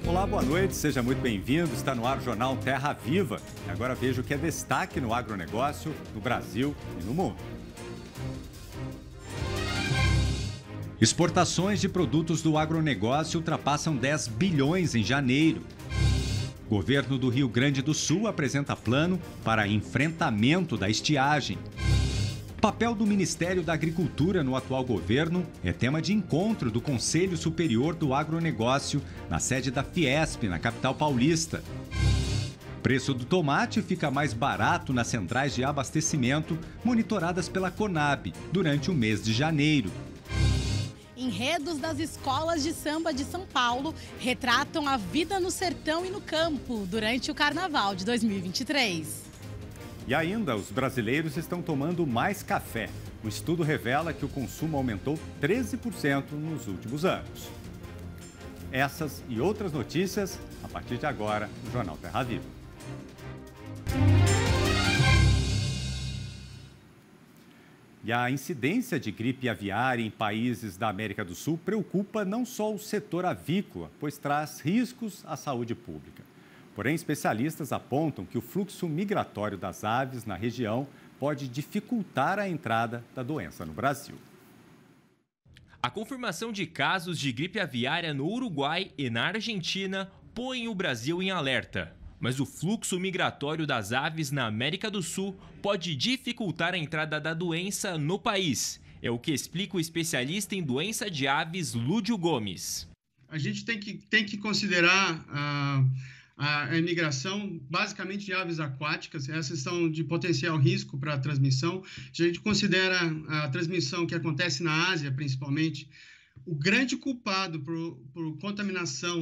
Olá, boa noite, seja muito bem-vindo. Está no ar o Jornal Terra Viva. E agora veja o que é destaque no agronegócio, no Brasil e no mundo. Exportações de produtos do agronegócio ultrapassam 10 bilhões em janeiro. Governo do Rio Grande do Sul apresenta plano para enfrentamento da estiagem. Papel do Ministério da Agricultura no atual governo é tema de encontro do Conselho Superior do Agronegócio na sede da Fiesp, na capital paulista. Preço do tomate fica mais barato nas centrais de abastecimento monitoradas pela Conab durante o mês de janeiro. Enredos das escolas de samba de São Paulo retratam a vida no sertão e no campo durante o Carnaval de 2023. E ainda, os brasileiros estão tomando mais café. Um estudo revela que o consumo aumentou 13% nos últimos anos. Essas e outras notícias a partir de agora no Jornal Terra Viva. E a incidência de gripe aviária em países da América do Sul preocupa não só o setor avícola, pois traz riscos à saúde pública. Porém, especialistas apontam que o fluxo migratório das aves na região pode dificultar a entrada da doença no Brasil. A confirmação de casos de gripe aviária no Uruguai e na Argentina põe o Brasil em alerta. Mas o fluxo migratório das aves na América do Sul pode dificultar a entrada da doença no país. É o que explica o especialista em doença de aves, Lúdio Gomes. A gente tem que considerar a imigração basicamente de aves aquáticas. Essas são de potencial risco para a transmissão. A gente considera a transmissão que acontece na Ásia, principalmente. O grande culpado por contaminação,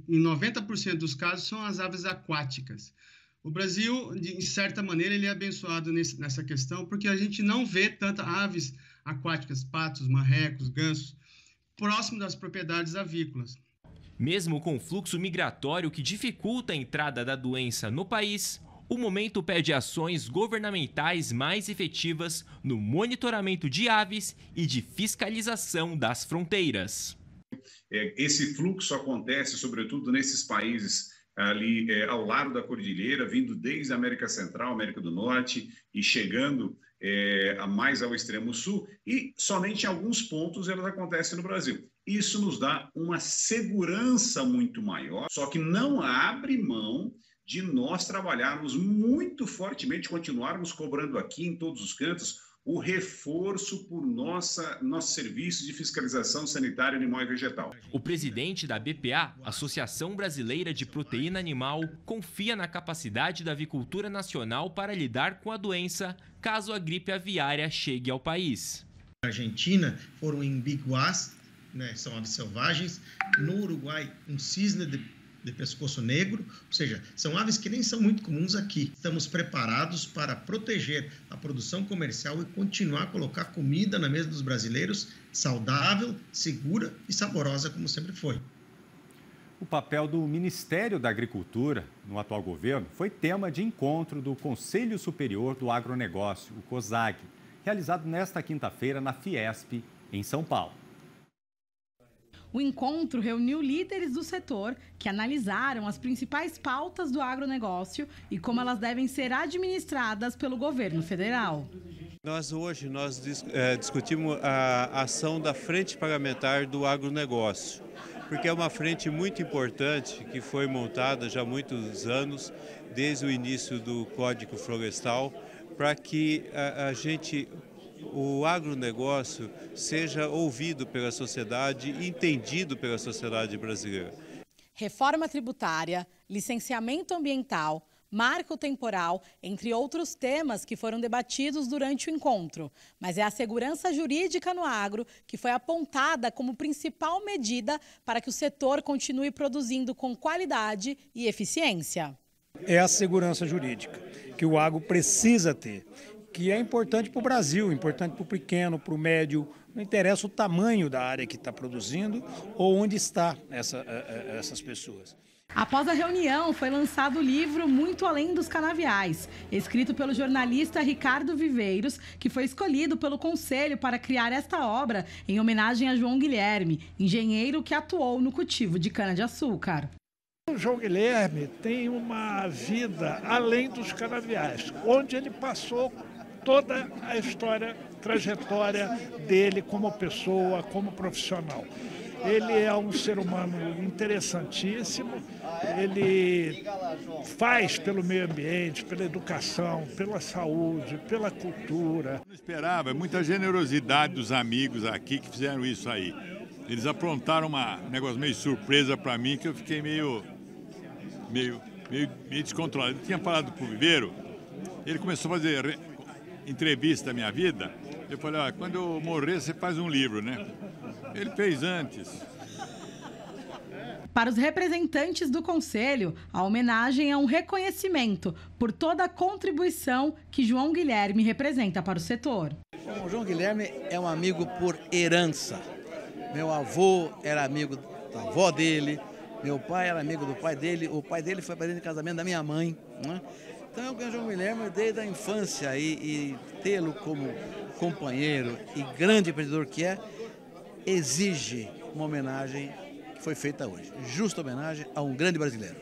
em 90% dos casos, são as aves aquáticas. O Brasil, de certa maneira, ele é abençoado nessa questão, porque a gente não vê tantas aves aquáticas, patos, marrecos, gansos, próximo das propriedades avícolas. Mesmo com o fluxo migratório que dificulta a entrada da doença no país, o momento pede ações governamentais mais efetivas no monitoramento de aves e de fiscalização das fronteiras. Esse fluxo acontece, sobretudo, nesses países ali ao lado da cordilheira, vindo desde a América Central, América do Norte e chegando mais ao extremo sul, e somente em alguns pontos elas acontecem no Brasil. Isso nos dá uma segurança muito maior, só que não abre mão de nós trabalharmos muito fortemente, continuarmos cobrando aqui em todos os cantos o reforço por nosso serviço de fiscalização sanitária animal e vegetal. O presidente da BPA, Associação Brasileira de Proteína Animal, confia na capacidade da avicultura nacional para lidar com a doença caso a gripe aviária chegue ao país. Na Argentina foram em biguás, são aves selvagens. No Uruguai, um cisne de pescoço negro, ou seja, são aves que nem são muito comuns aqui. Estamos preparados para proteger a produção comercial e continuar a colocar comida na mesa dos brasileiros, saudável, segura e saborosa, como sempre foi. O papel do Ministério da Agricultura no atual governo foi tema de encontro do Conselho Superior do Agronegócio, o COSAG, realizado nesta quinta-feira na Fiesp, em São Paulo. O encontro reuniu líderes do setor que analisaram as principais pautas do agronegócio e como elas devem ser administradas pelo governo federal. Hoje discutimos a ação da Frente Parlamentar do Agronegócio, porque é uma frente muito importante que foi montada já há muitos anos, desde o início do Código Florestal, para que o agronegócio seja ouvido pela sociedade e entendido pela sociedade brasileira. Reforma tributária, licenciamento ambiental, marco temporal, entre outros temas que foram debatidos durante o encontro. Mas é a segurança jurídica no agro que foi apontada como principal medida para que o setor continue produzindo com qualidade e eficiência. É a segurança jurídica que o agro precisa ter, que é importante para o Brasil, importante para o pequeno, para o médio. Não interessa o tamanho da área que está produzindo ou onde está essas pessoas. Após a reunião, foi lançado o livro Muito Além dos Canaviais, escrito pelo jornalista Ricardo Viveiros, que foi escolhido pelo Conselho para criar esta obra em homenagem a João Guilherme, engenheiro que atuou no cultivo de cana-de-açúcar. O João Guilherme tem uma vida além dos canaviais, onde ele passou toda a história, trajetória dele como pessoa, como profissional. Ele é um ser humano interessantíssimo, ele faz pelo meio ambiente, pela educação, pela saúde, pela cultura. Não esperava, muita generosidade dos amigos aqui que fizeram isso aí. Eles aprontaram um negócio meio surpresa para mim, que eu fiquei meio descontrolado. Ele tinha falado pro Viveiro, ele começou a fazer entrevista da minha vida. Eu falei, olha, quando eu morrer você faz um livro, né? Ele fez antes. Para os representantes do Conselho, a homenagem é um reconhecimento por toda a contribuição que João Guilherme representa para o setor. O João Guilherme é um amigo por herança. Meu avô era amigo da avó dele, meu pai era amigo do pai dele, o pai dele foi padrinho de casamento da minha mãe, né? Então eu conheço o João Guilherme desde a infância e tê-lo como companheiro e grande empreendedor que é, exige uma homenagem que foi feita hoje. Justa homenagem a um grande brasileiro.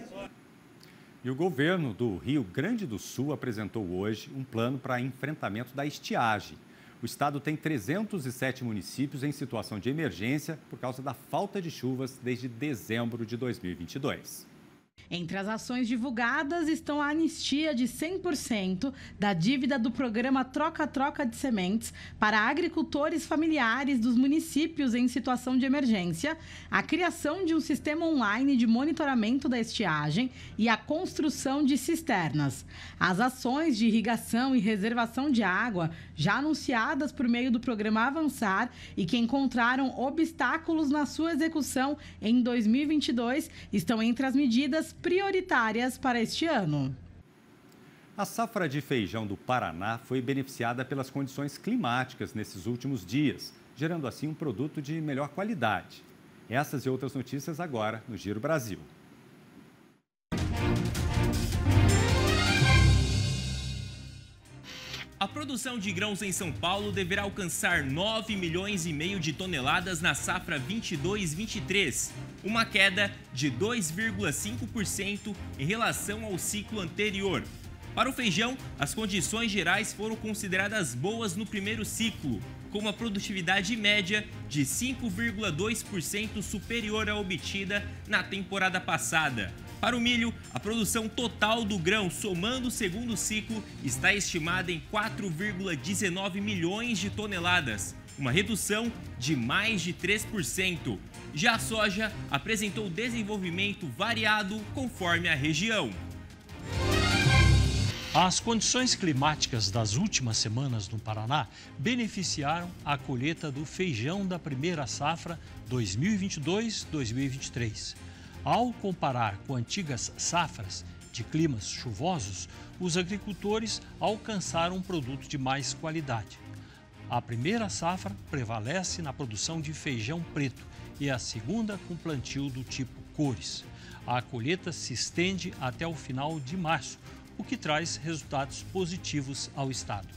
E o governo do Rio Grande do Sul apresentou hoje um plano para enfrentamento da estiagem. O estado tem 307 municípios em situação de emergência por causa da falta de chuvas desde dezembro de 2022. Entre as ações divulgadas estão a anistia de 100% da dívida do programa Troca-Troca de Sementes para agricultores familiares dos municípios em situação de emergência, a criação de um sistema online de monitoramento da estiagem e a construção de cisternas. As ações de irrigação e reservação de água, já anunciadas por meio do programa Avançar e que encontraram obstáculos na sua execução em 2022, estão entre as medidas prioritárias para este ano. A safra de feijão do Paraná foi beneficiada pelas condições climáticas nesses últimos dias, gerando assim um produto de melhor qualidade. Essas e outras notícias agora no Giro Brasil. A produção de grãos em São Paulo deverá alcançar 9,5 milhões de toneladas na safra 22-23, uma queda de 2,5% em relação ao ciclo anterior. Para o feijão, as condições gerais foram consideradas boas no primeiro ciclo, com uma produtividade média de 5,2% superior à obtida na temporada passada. Para o milho, a produção total do grão, somando o segundo ciclo, está estimada em 4,19 milhões de toneladas, uma redução de mais de 3%. Já a soja apresentou desenvolvimento variado conforme a região. As condições climáticas das últimas semanas no Paraná beneficiaram a colheita do feijão da primeira safra 2022-2023. Ao comparar com antigas safras de climas chuvosos, os agricultores alcançaram um produto de mais qualidade. A primeira safra prevalece na produção de feijão preto e a segunda com plantio do tipo cores. A colheita se estende até o final de março, o que traz resultados positivos ao estado.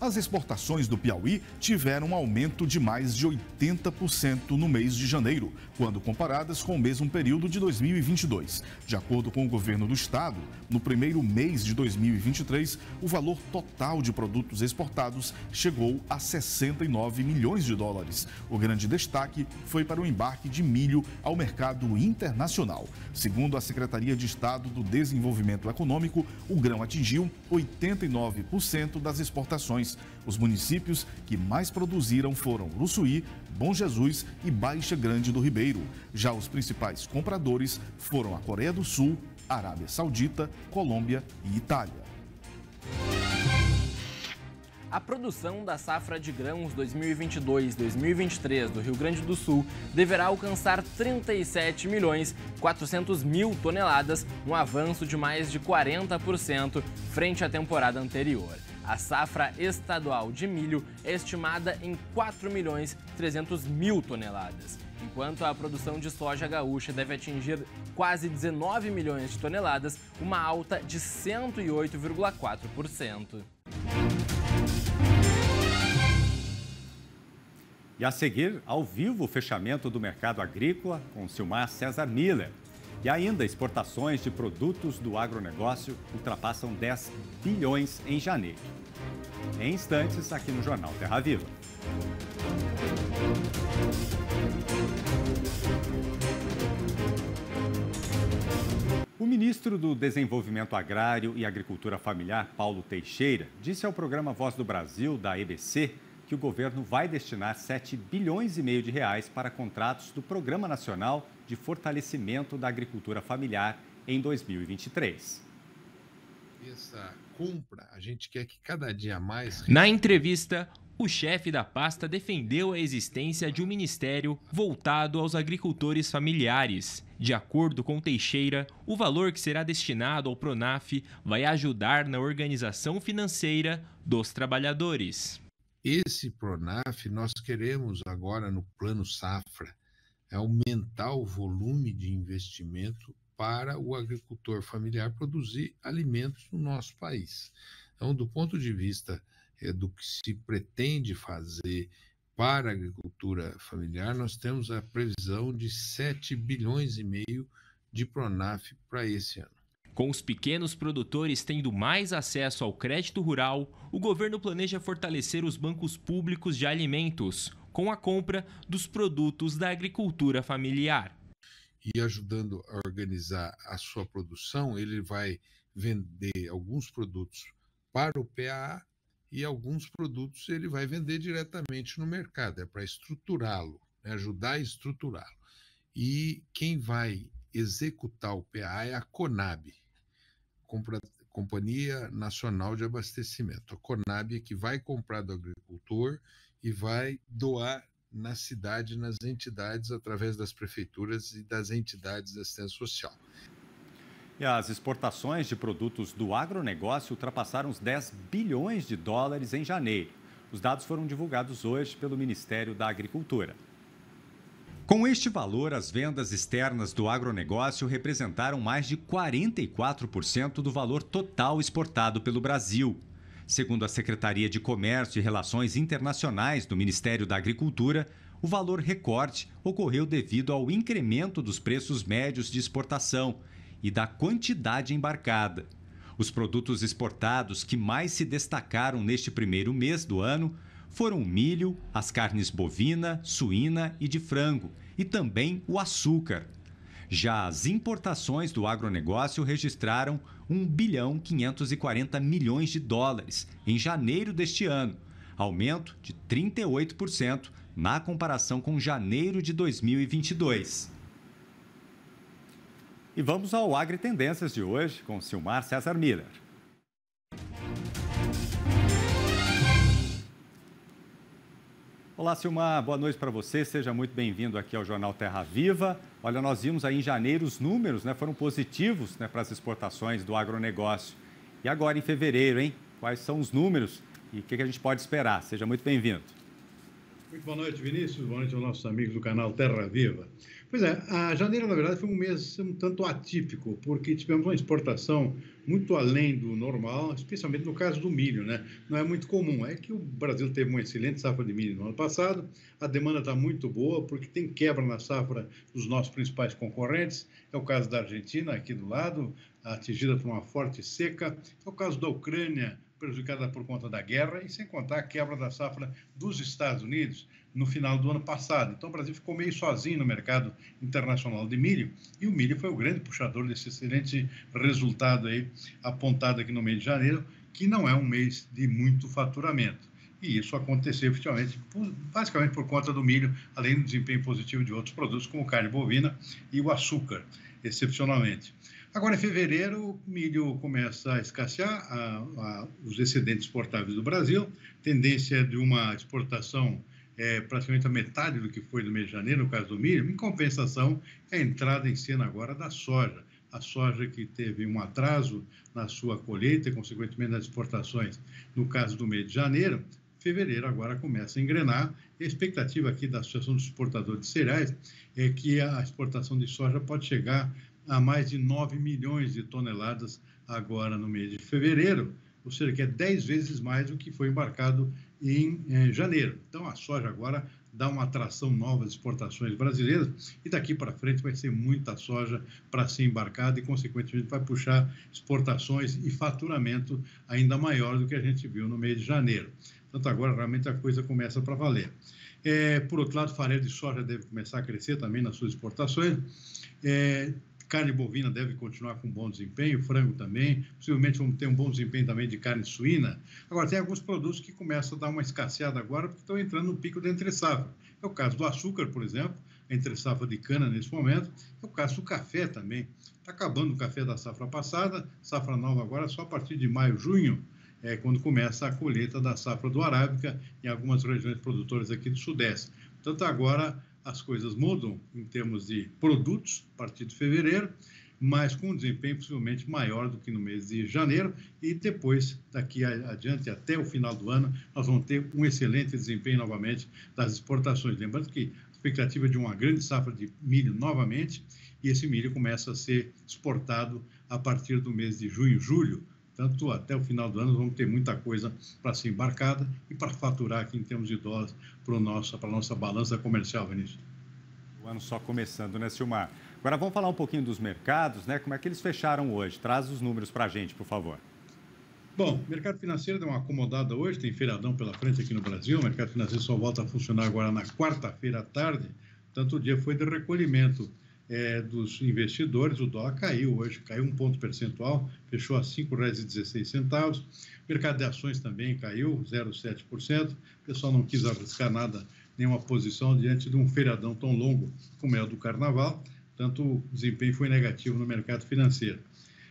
As exportações do Piauí tiveram um aumento de mais de 80% no mês de janeiro, quando comparadas com o mesmo período de 2022. De acordo com o governo do estado, no primeiro mês de 2023, o valor total de produtos exportados chegou a 69 milhões de dólares. O grande destaque foi para o embarque de milho ao mercado internacional. Segundo a Secretaria de Estado do Desenvolvimento Econômico, o grão atingiu 89% das exportações. Os municípios que mais produziram foram Uruçuí, Bom Jesus e Baixa Grande do Ribeiro. Já os principais compradores foram a Coreia do Sul, Arábia Saudita, Colômbia e Itália. A produção da safra de grãos 2022-2023 do Rio Grande do Sul deverá alcançar 37.400.000 toneladas, um avanço de mais de 40% frente à temporada anterior. A safra estadual de milho é estimada em 4.300.000 toneladas, enquanto a produção de soja gaúcha deve atingir quase 19 milhões de toneladas, uma alta de 108,4%. E a seguir, ao vivo, o fechamento do mercado agrícola com Silmar César Miller. E ainda, exportações de produtos do agronegócio ultrapassam 10 bilhões em janeiro. Em instantes, aqui no Jornal Terra Viva. O ministro do Desenvolvimento Agrário e Agricultura Familiar, Paulo Teixeira, disse ao programa Voz do Brasil, da EBC, que o governo vai destinar 7,5 bilhões de reais para contratos do Programa Nacional de Fortalecimento da Agricultura Familiar em 2023. Essa compra, a gente quer que cada dia mais... Na entrevista, o chefe da pasta defendeu a existência de um ministério voltado aos agricultores familiares. De acordo com Teixeira, o valor que será destinado ao Pronaf vai ajudar na organização financeira dos trabalhadores. Esse Pronaf, nós queremos agora no Plano Safra, aumentar o volume de investimento para o agricultor familiar produzir alimentos no nosso país. Então, do ponto de vista do que se pretende fazer para a agricultura familiar, nós temos a previsão de 7,5 bilhões de Pronaf para esse ano. Com os pequenos produtores tendo mais acesso ao crédito rural, o governo planeja fortalecer os bancos públicos de alimentos, com a compra dos produtos da agricultura familiar. E ajudando a organizar a sua produção, ele vai vender alguns produtos para o PAA e alguns produtos ele vai vender diretamente no mercado, é para estruturá-lo, ajudar a estruturá-lo. E quem vai executar o PAA é a CONAB, Companhia Nacional de Abastecimento. A CONAB é que vai comprar do agricultor e vai doar na cidade, nas entidades, através das prefeituras e das entidades de assistência social. E as exportações de produtos do agronegócio ultrapassaram os 10 bilhões de dólares em janeiro. Os dados foram divulgados hoje pelo Ministério da Agricultura. Com este valor, as vendas externas do agronegócio representaram mais de 44% do valor total exportado pelo Brasil. Segundo a Secretaria de Comércio e Relações Internacionais do Ministério da Agricultura, o valor recorde ocorreu devido ao incremento dos preços médios de exportação e da quantidade embarcada. Os produtos exportados que mais se destacaram neste primeiro mês do ano foram o milho, as carnes bovina, suína e de frango, e também o açúcar. Já as importações do agronegócio registraram 1,540 bilhões de dólares em janeiro deste ano, aumento de 38% na comparação com janeiro de 2022. E vamos ao Agri Tendências de hoje com Silmar César Miller. Olá, Silmar, boa noite para você, seja muito bem-vindo aqui ao Jornal Terra Viva. Olha, nós vimos aí em janeiro os números, foram positivos, para as exportações do agronegócio. E agora em fevereiro, hein? Quais são os números e o que a gente pode esperar? Seja muito bem-vindo. Muito boa noite, Vinícius, boa noite aos nossos amigos do canal Terra Viva. Pois é, a janeiro, na verdade, foi um mês um tanto atípico, porque tivemos uma exportação muito além do normal, especialmente no caso do milho, Não é muito comum, é que o Brasil teve uma excelente safra de milho no ano passado, a demanda está muito boa, porque tem quebra na safra dos nossos principais concorrentes, é o caso da Argentina, aqui do lado, atingida por uma forte seca, é o caso da Ucrânia, prejudicada por conta da guerra, e sem contar a quebra da safra dos Estados Unidos no final do ano passado. Então, o Brasil ficou meio sozinho no mercado internacional de milho, e o milho foi o grande puxador desse excelente resultado aí, apontado aqui no mês de janeiro, que não é um mês de muito faturamento. E isso aconteceu, efetivamente, basicamente por conta do milho, além do desempenho positivo de outros produtos, como carne bovina e o açúcar, excepcionalmente. Agora, em fevereiro, o milho começa a escassear, os excedentes exportáveis do Brasil, tendência de uma exportação praticamente a metade do que foi no mês de janeiro, no caso do milho. Em compensação, a entrada em cena agora da soja. A soja que teve um atraso na sua colheita e, consequentemente, nas exportações, no caso do mês de janeiro, fevereiro agora começa a engrenar. A expectativa aqui da Associação dos Exportadores de Cereais é que a exportação de soja pode chegar a mais de 9 milhões de toneladas agora no mês de fevereiro, ou seja, que é 10 vezes mais do que foi embarcado em janeiro. Então, a soja agora dar uma atração nova às exportações brasileiras, e daqui para frente vai ser muita soja para ser embarcada e, consequentemente, vai puxar exportações e faturamento ainda maior do que a gente viu no mês de janeiro. Portanto, agora realmente a coisa começa para valer. Por outro lado, farelo de soja deve começar a crescer também nas suas exportações. Carne bovina deve continuar com bom desempenho, frango também, possivelmente vamos ter um bom desempenho também de carne suína. Agora, tem alguns produtos que começam a dar uma escasseada agora, porque estão entrando no pico da entre-safra. É o caso do açúcar, por exemplo, a entre-safra de cana nesse momento, é o caso do café também. Está acabando o café da safra passada, safra nova agora só a partir de maio, junho, quando começa a colheita da safra do Arábica em algumas regiões produtoras aqui do Sudeste. Portanto, agora as coisas mudam em termos de produtos a partir de fevereiro, mas com um desempenho possivelmente maior do que no mês de janeiro, e depois, daqui adiante, até o final do ano, nós vamos ter um excelente desempenho novamente das exportações. Lembrando que a expectativa é de uma grande safra de milho novamente, e esse milho começa a ser exportado a partir do mês de junho, julho. Tanto até o final do ano vamos ter muita coisa para ser embarcada e para faturar aqui em termos de dólares para a nossa balança comercial, Vinícius. O ano só começando, né, Silmar? Agora vamos falar um pouquinho dos mercados, né? Como é que eles fecharam hoje? Traz os números para a gente, por favor. Bom, o mercado financeiro deu uma acomodada hoje, tem feriadão pela frente aqui no Brasil, o mercado financeiro só volta a funcionar agora na quarta-feira à tarde, tanto o dia foi de recolhimento dos investidores. O dólar caiu hoje, caiu 1 ponto percentual, fechou a R$ 5,16. O mercado de ações também caiu 0,7%. O pessoal não quis arriscar nada, nenhuma posição diante de um feriadão tão longo como é o do Carnaval, tanto o desempenho foi negativo no mercado financeiro.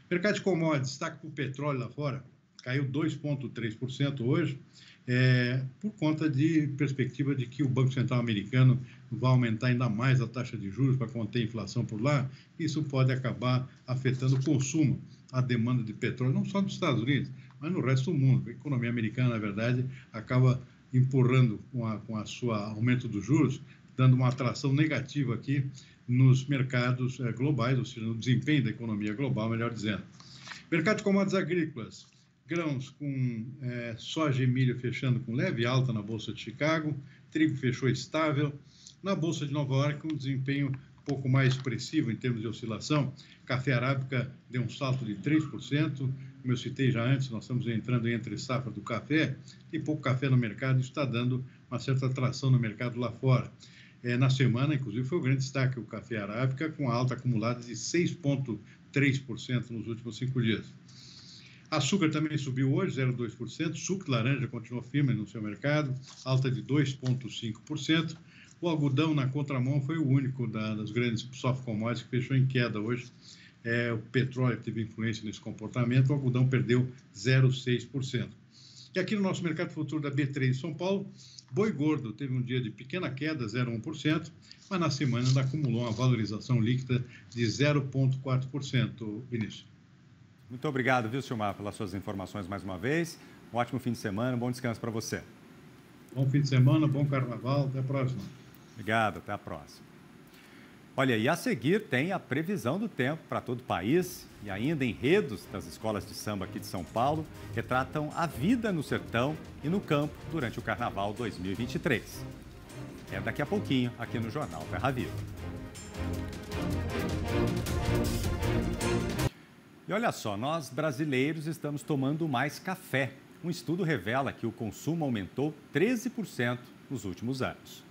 Mercado de commodities, destaque para o petróleo lá fora, caiu 2,3% hoje, por conta de perspectiva de que o Banco Central americano vai aumentar ainda mais a taxa de juros para conter a inflação por lá. Isso pode acabar afetando o consumo, a demanda de petróleo, não só nos Estados Unidos, mas no resto do mundo. A economia americana, na verdade, acaba empurrando com a sua aumento dos juros, dando uma atração negativa aqui nos mercados globais, ou seja, no desempenho da economia global, melhor dizendo. Mercado de commodities agrícolas, grãos com soja e milho fechando com leve alta na Bolsa de Chicago, trigo fechou estável. Na Bolsa de Nova York, um desempenho um pouco mais expressivo em termos de oscilação. Café arábica deu um salto de 3%. Como eu citei já antes, nós estamos entrando em entre-safra do café. Tem pouco café no mercado, isso está dando uma certa atração no mercado lá fora. Na semana, inclusive, foi o grande destaque o café arábica, com a alta acumulada de 6,3% nos últimos 5 dias. Açúcar também subiu hoje, 0,2%. Suco de laranja continuou firme no seu mercado, alta de 2,5%. O algodão na contramão foi o único das grandes soft commodities que fechou em queda hoje. O petróleo teve influência nesse comportamento, o algodão perdeu 0,6%. E aqui no nosso mercado futuro da B3 em São Paulo, boi gordo teve um dia de pequena queda, 0,1%, mas na semana ainda acumulou uma valorização líquida de 0,4%, Vinícius. Muito obrigado, viu, Silmar, pelas suas informações mais uma vez. Um ótimo fim de semana, um bom descanso para você. Bom fim de semana, bom carnaval, até a próxima. Obrigado, até a próxima. Olha, e a seguir tem a previsão do tempo para todo o país e ainda enredos das escolas de samba aqui de São Paulo retratam a vida no sertão e no campo durante o Carnaval 2023. É daqui a pouquinho aqui no Jornal Terra Viva. E olha só, nós brasileiros estamos tomando mais café. Um estudo revela que o consumo aumentou 13% nos últimos anos.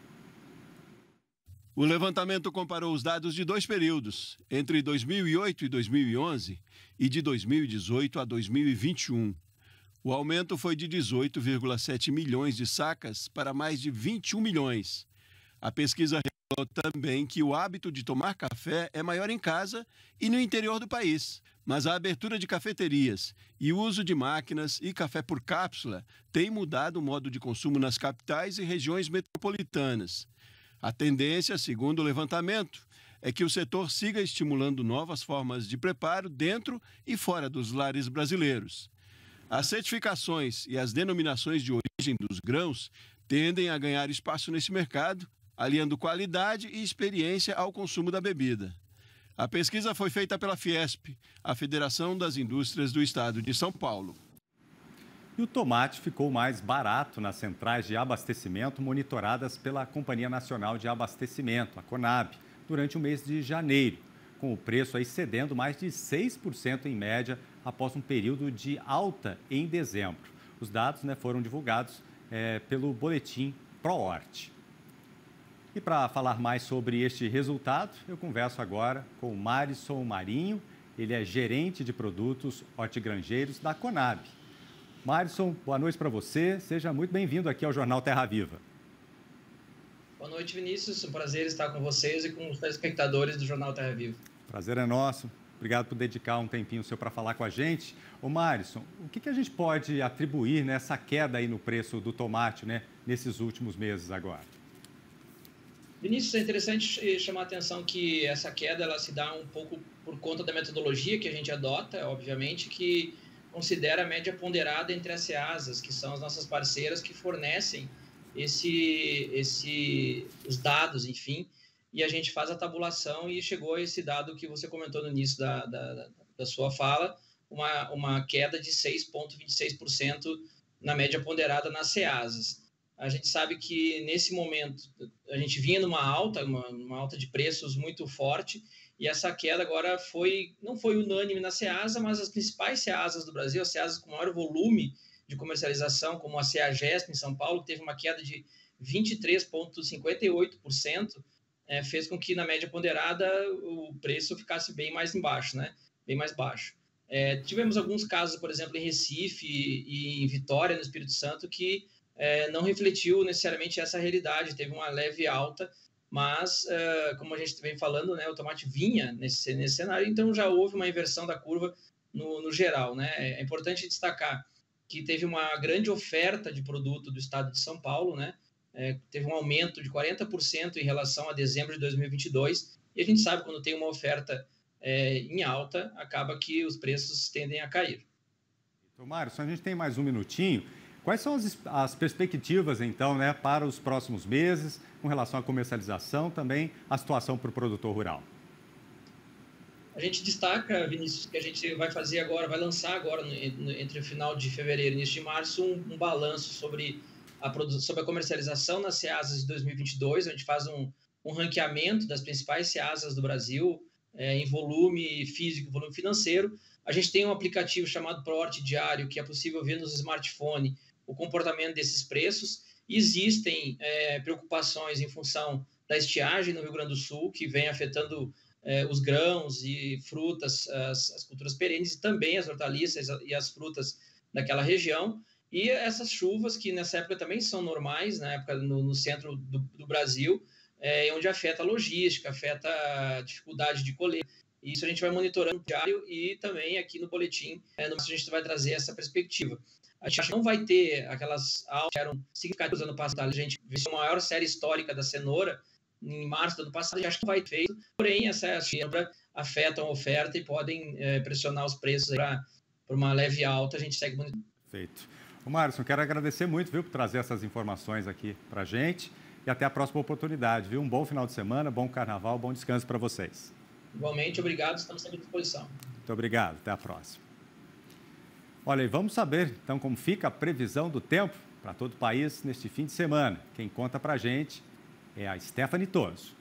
O levantamento comparou os dados de 2 períodos, entre 2008 e 2011 e de 2018 a 2021. O aumento foi de 18,7 milhões de sacas para mais de 21 milhões. A pesquisa revelou também que o hábito de tomar café é maior em casa e no interior do país. Mas a abertura de cafeterias e o uso de máquinas e café por cápsula tem mudado o modo de consumo nas capitais e regiões metropolitanas. A tendência, segundo o levantamento, é que o setor siga estimulando novas formas de preparo dentro e fora dos lares brasileiros. As certificações e as denominações de origem dos grãos tendem a ganhar espaço nesse mercado, aliando qualidade e experiência ao consumo da bebida. A pesquisa foi feita pela Fiesp, a Federação das Indústrias do Estado de São Paulo. E E o tomate ficou mais barato nas centrais de abastecimento monitoradas pela Companhia Nacional de Abastecimento, a Conab, durante o mês de janeiro, com o preço aí cedendo mais de 6% em média após um período de alta em dezembro. Os dados foram divulgados pelo boletim ProHort. E para falar mais sobre este resultado, eu converso agora com o Marisson Marinho, ele é gerente de produtos hortigranjeiros da Conab. Marisson, boa noite para você, seja muito bem-vindo aqui ao Jornal Terra Viva. Boa noite, Vinícius, um prazer estar com vocês e com os telespectadores do Jornal Terra Viva. Prazer é nosso. Obrigado por dedicar um tempinho seu para falar com a gente. Ô Marisson, o que a gente pode atribuir nessa queda aí no preço do tomate, nesses últimos meses agora? Vinícius, é interessante chamar a atenção que essa queda ela se dá um pouco por conta da metodologia que a gente adota, obviamente, que considera a média ponderada entre as Ceasas, que são as nossas parceiras que fornecem os dados, enfim, e a gente faz a tabulação e chegou a esse dado que você comentou no início da sua fala, uma queda de 6,26% na média ponderada nas Ceasas. A gente sabe que, nesse momento, a gente vinha numa alta, uma alta de preços muito forte, e essa queda agora não foi unânime na Ceasa, mas as principais Ceasas do Brasil, as Ceasas com maior volume de comercialização, como a Ceagesp em São Paulo, teve uma queda de 23,58%, fez com que, na média ponderada, o preço ficasse bem mais embaixo, bem mais baixo. Tivemos alguns casos, por exemplo, em Recife e em Vitória, no Espírito Santo, que não refletiu necessariamente essa realidade, teve uma leve alta, mas, como a gente vem falando, o tomate vinha nesse cenário, então já houve uma inversão da curva no geral. É importante destacar que teve uma grande oferta de produto do estado de São Paulo, teve um aumento de 40% em relação a dezembro de 2022, e a gente sabe que quando tem uma oferta em alta, acaba que os preços tendem a cair. Mário, a gente tem mais um minutinho. Quais são as perspectivas, então, para os próximos meses, com relação à comercialização, também a situação para o produtor rural? A gente destaca, Vinícius, que a gente vai lançar agora, entre o final de fevereiro e início de março, um balanço sobre a comercialização nas Ceasas de 2022. A gente faz um ranqueamento das principais Ceasas do Brasil, em volume físico e volume financeiro. A gente tem um aplicativo chamado ProHort Diário, que é possível ver nos smartphones o comportamento desses preços. Existem preocupações em função da estiagem no Rio Grande do Sul, que vem afetando os grãos e frutas, as culturas perenes, e também as hortaliças e as frutas daquela região. E essas chuvas, que nessa época também são normais, na época no centro do Brasil, onde afeta a logística, afeta a dificuldade de colher. Isso a gente vai monitorando no diário e também aqui no boletim, a gente vai trazer essa perspectiva. A gente não vai ter aquelas altas que eram significativas no ano passado. A gente viu a maior série histórica da cenoura em março do ano passado, a gente acha que não vai ter feito, porém essa cenoura afeta a oferta e podem pressionar os preços para uma leve alta. A gente segue monitorando. Perfeito. Márcio, quero agradecer muito, por trazer essas informações aqui para a gente e até a próxima oportunidade, Um bom final de semana, bom carnaval, bom descanso para vocês. Igualmente, obrigado, estamos sempre à disposição. Muito obrigado, até a próxima. Olha, e vamos saber, então, como fica a previsão do tempo para todo o país neste fim de semana. Quem conta para a gente é a Stephanie Toso.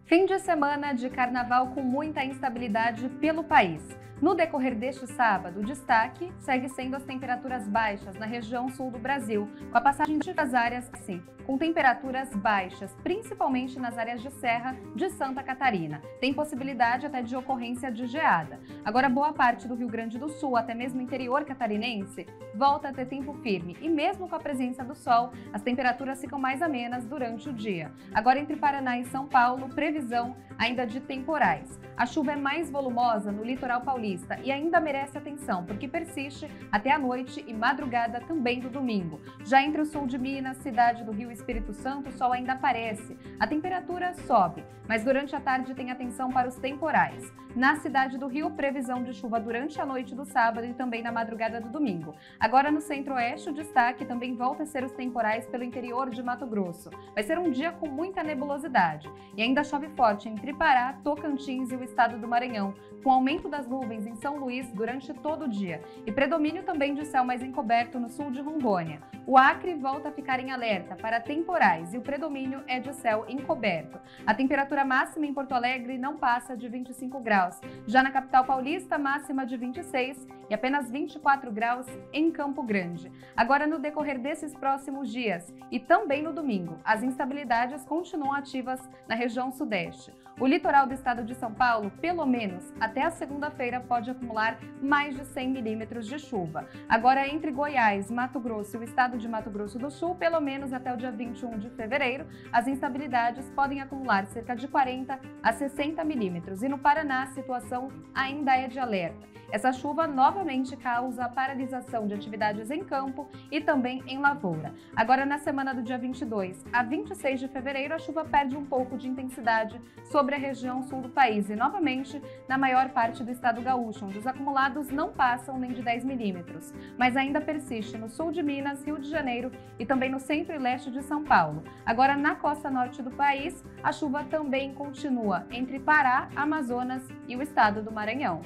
Fim de semana de carnaval com muita instabilidade pelo país. No decorrer deste sábado, o destaque segue sendo as temperaturas baixas na região sul do Brasil, com a passagem de outras áreas, sim, com temperaturas baixas, principalmente nas áreas de serra de Santa Catarina. Tem possibilidade até de ocorrência de geada. Agora, boa parte do Rio Grande do Sul, até mesmo o interior catarinense, volta a ter tempo firme. E mesmo com a presença do sol, as temperaturas ficam mais amenas durante o dia. Agora, entre Paraná e São Paulo, previsão ainda de temporais. A chuva é mais volumosa no litoral paulista, Paulista e ainda merece atenção, porque persiste até a noite e madrugada também do domingo. Já entre o sul de Minas, cidade do Rio e Espírito Santo, o sol ainda aparece. A temperatura sobe, mas durante a tarde tem atenção para os temporais. Na cidade do Rio, previsão de chuva durante a noite do sábado e também na madrugada do domingo. Agora no centro-oeste, o destaque também volta a ser os temporais pelo interior de Mato Grosso. Vai ser um dia com muita nebulosidade e ainda chove forte entre Pará, Tocantins e o estado do Maranhão, com aumento das nuvens em São Luís durante todo o dia e predomínio também de céu mais encoberto no sul de Rondônia. O Acre volta a ficar em alerta para temporais e o predomínio é de céu encoberto. A temperatura máxima em Porto Alegre não passa de 25 graus. Já na capital paulista, máxima de 26 e apenas 24 graus em Campo Grande. Agora, no decorrer desses próximos dias e também no domingo, as instabilidades continuam ativas na região sudeste. O litoral do estado de São Paulo, pelo menos até a segunda-feira, pode acumular mais de 100 milímetros de chuva. Agora, entre Goiás, Mato Grosso e o estado de Mato Grosso do Sul, pelo menos até o dia 21 de fevereiro, as instabilidades podem acumular cerca de 40 a 60 milímetros. E no Paraná, a situação ainda é de alerta. Essa chuva novamente causa a paralisação de atividades em campo e também em lavoura. Agora, na semana do dia 22 a 26 de fevereiro, a chuva perde um pouco de intensidade sobre a região sul do país e, novamente, na maior parte do estado gaúcho, onde os acumulados não passam nem de 10 milímetros, mas ainda persiste no sul de Minas, Rio de Janeiro e também no centro e leste de São Paulo. Agora, na costa norte do país, a chuva também continua entre Pará, Amazonas e o estado do Maranhão.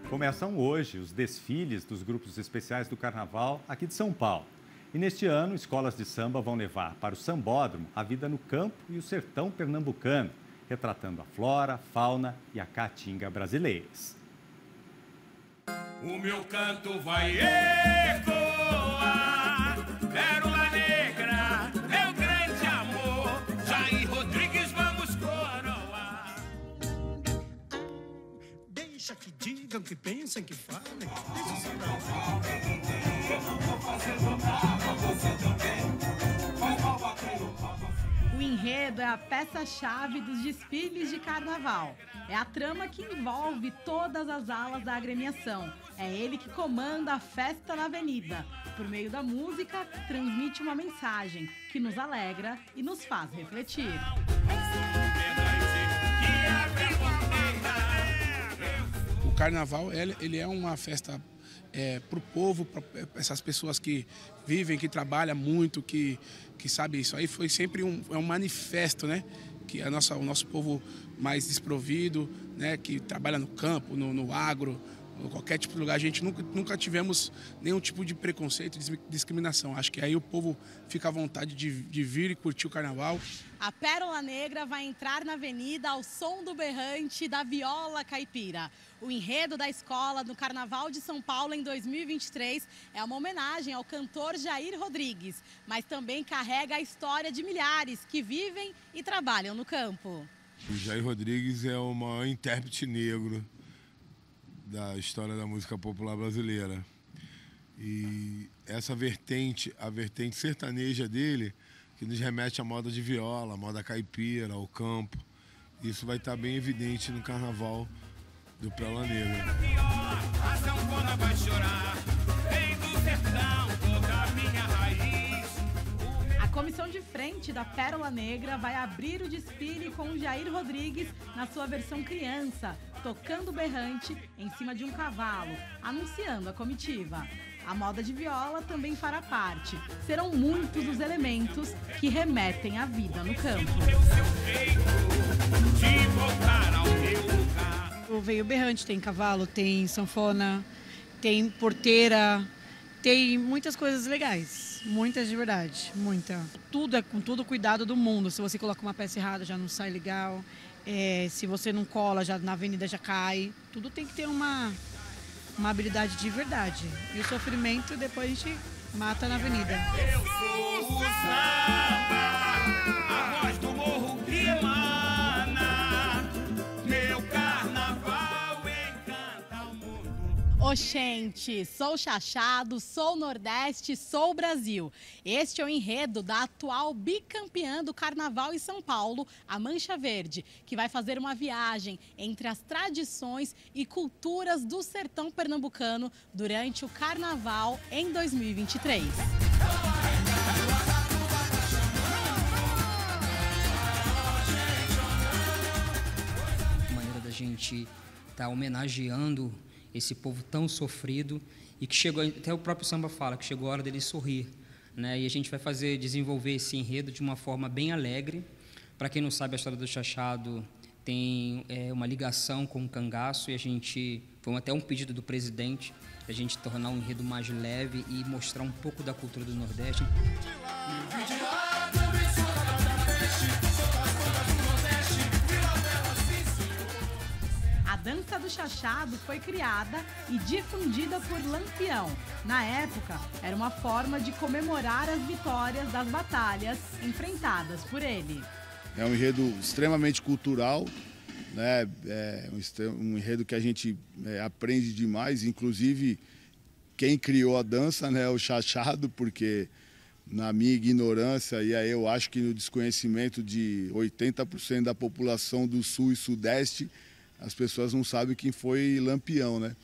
Começam hoje os desfiles dos grupos especiais do Carnaval aqui de São Paulo. E neste ano, escolas de samba vão levar para o sambódromo a vida no campo e o sertão pernambucano, retratando a flora, fauna e a caatinga brasileiras. O meu canto vai ecoar, Pérola Negra, meu grande amor, Jair Rodrigues, vamos coroar. Deixa que digam, que pensem, que falem. O enredo é a peça-chave dos desfiles de carnaval. É a trama que envolve todas as alas da agremiação. É ele que comanda a festa na avenida. Por meio da música, transmite uma mensagem que nos alegra e nos faz refletir. O carnaval, ele é uma festa para o povo, para essas pessoas que vivem, que trabalham muito, que sabe, isso aí foi sempre um manifesto, né? Que o nosso povo mais desprovido, né? Que trabalha no campo, no agro, qualquer tipo de lugar, a gente nunca tivemos nenhum tipo de preconceito, discriminação. Acho que aí o povo fica à vontade de vir e curtir o carnaval. A Pérola Negra vai entrar na avenida ao som do berrante da viola caipira. O enredo da escola no Carnaval de São Paulo em 2023 é uma homenagem ao cantor Jair Rodrigues, mas também carrega a história de milhares que vivem e trabalham no campo. O Jair Rodrigues é o maior intérprete negro da história da música popular brasileira. E essa vertente, a vertente sertaneja dele, que nos remete à moda de viola, à moda caipira, ao campo, isso vai estar bem evidente no Carnaval do Pérola Negra. A sanfona vai chorar, vem do sertão, toda a minha raiz. A comissão de frente da Pérola Negra vai abrir o desfile com o Jair Rodrigues na sua versão criança, tocando berrante em cima de um cavalo, anunciando a comitiva. A moda de viola também fará parte. Serão muitos os elementos que remetem à vida no campo. Veio berrante, tem cavalo, tem sanfona, tem porteira, tem muitas coisas legais, muitas de verdade, muita. Tudo é com todo o cuidado do mundo. Se você coloca uma peça errada já não sai legal, se você não cola já na avenida já cai. Tudo tem que ter uma habilidade de verdade. E o sofrimento depois a gente mata na avenida. Eu sou o samba, a voz do morro que emana, meu carnaval encanta o mundo. Oxente, sou Chachado, sou Nordeste, sou Brasil. Este é o enredo da atual bicampeã do Carnaval em São Paulo, a Mancha Verde, que vai fazer uma viagem entre as tradições e culturas do sertão pernambucano durante o Carnaval em 2023. A maneira da gente estar homenageando esse povo tão sofrido e que chegou, até o próprio samba fala, que chegou a hora dele sorrir, né? E a gente vai desenvolver esse enredo de uma forma bem alegre. Para quem não sabe, a história do Chachado tem uma ligação com o cangaço e a gente, foi até um pedido do presidente, a gente tornar um enredo mais leve e mostrar um pouco da cultura do Nordeste. A dança do Chachado foi criada e difundida por Lampião. Na época, era uma forma de comemorar as vitórias das batalhas enfrentadas por ele. É um enredo extremamente cultural, né? É um enredo que a gente aprende demais, inclusive quem criou a dança, né, o Chachado, porque na minha ignorância, e aí eu acho que no desconhecimento de 80% da população do Sul e Sudeste, as pessoas não sabem quem foi Lampião, né?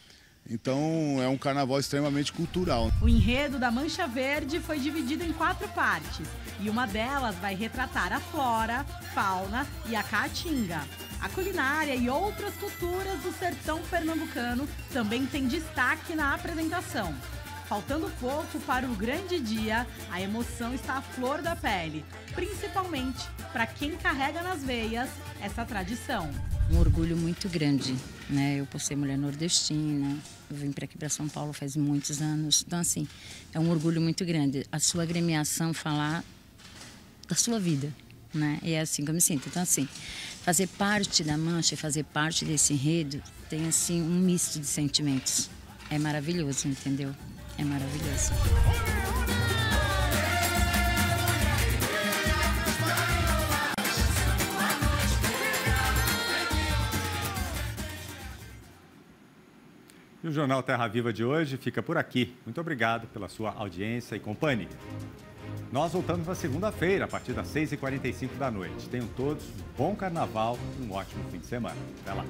Então é um carnaval extremamente cultural. O enredo da Mancha Verde foi dividido em 4 partes e uma delas vai retratar a flora, fauna e a caatinga. A culinária e outras culturas do sertão pernambucano também tem destaque na apresentação. Faltando pouco para o grande dia, a emoção está à flor da pele, principalmente para quem carrega nas veias essa tradição. Um orgulho muito grande, né? Eu, por ser mulher nordestina, eu vim para aqui para São Paulo faz muitos anos. Então, assim, é um orgulho muito grande. A sua agremiação falar da sua vida, né? E é assim que eu me sinto. Então, assim, fazer parte da Mancha, fazer parte desse enredo, tem, assim, um misto de sentimentos. É maravilhoso, entendeu? É maravilhoso. E o Jornal Terra Viva de hoje fica por aqui. Muito obrigado pela sua audiência e companhia. Nós voltamos na segunda-feira, a partir das 6h45 da noite. Tenham todos um bom carnaval e um ótimo fim de semana. Até lá.